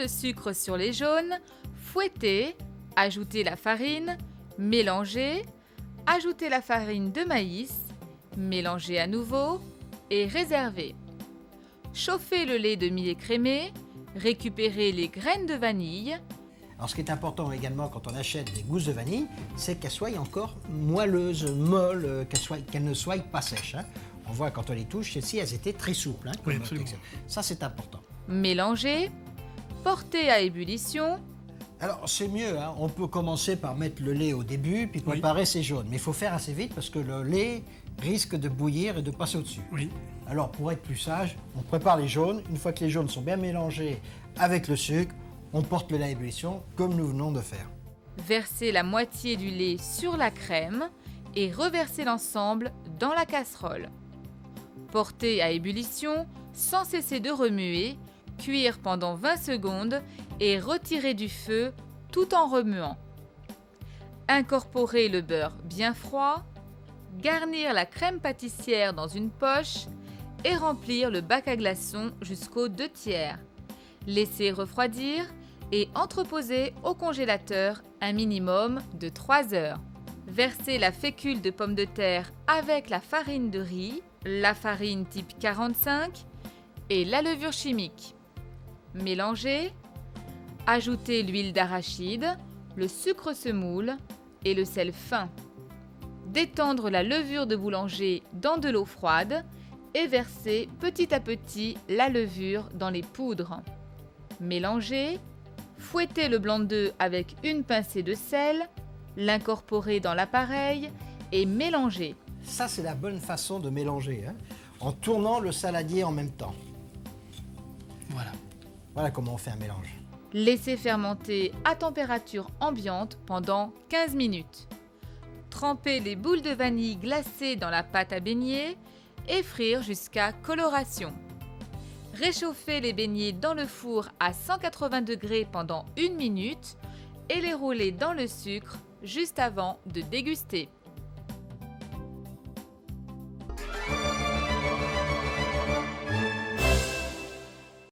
le sucre sur les jaunes, fouettez, ajoutez la farine, mélangez, ajoutez la farine de maïs, mélangez à nouveau et réservez. Chauffez le lait demi-écrémé, récupérez les graines de vanille. Alors ce qui est important également quand on achète des gousses de vanille, c'est qu'elles soient encore moelleuses, molles, qu'elles ne soient pas sèches. Hein. On voit quand on les touche, ici elles étaient très souples. Hein, Oui, absolument. Ça c'est important. Mélangez, portez à ébullition. Alors c'est mieux, hein. On peut commencer par mettre le lait au début puis préparer ses jaunes. Mais il faut faire assez vite parce que le lait risque de bouillir et de passer au-dessus. Oui. Alors pour être plus sage, on prépare les jaunes. Une fois que les jaunes sont bien mélangés avec le sucre, on porte le lait à ébullition comme nous venons de faire. Versez la moitié du lait sur la crème et reversez l'ensemble dans la casserole. Portez à ébullition sans cesser de remuer, cuire pendant 20 secondes et retirer du feu tout en remuant. Incorporez le beurre bien froid, garnir la crème pâtissière dans une poche et remplir le bac à glaçons jusqu'aux 2/3. Laissez refroidir et entreposez au congélateur un minimum de 3 heures. Versez la fécule de pommes de terre avec la farine de riz, la farine type 45 et la levure chimique. Mélangez, ajoutez l'huile d'arachide, le sucre semoule et le sel fin. Détendre la levure de boulanger dans de l'eau froide et verser petit à petit la levure dans les poudres. Mélangez, fouettez le blanc d'œuf avec une pincée de sel, l'incorporer dans l'appareil et mélanger. Ça c'est la bonne façon de mélanger, hein, en tournant le saladier en même temps. Voilà. Voilà comment on fait un mélange. Laissez fermenter à température ambiante pendant 15 minutes. Trempez les boules de vanille glacées dans la pâte à beignets et frire jusqu'à coloration. Réchauffez les beignets dans le four à 180 degrés pendant 1 minute et les roulez dans le sucre juste avant de déguster.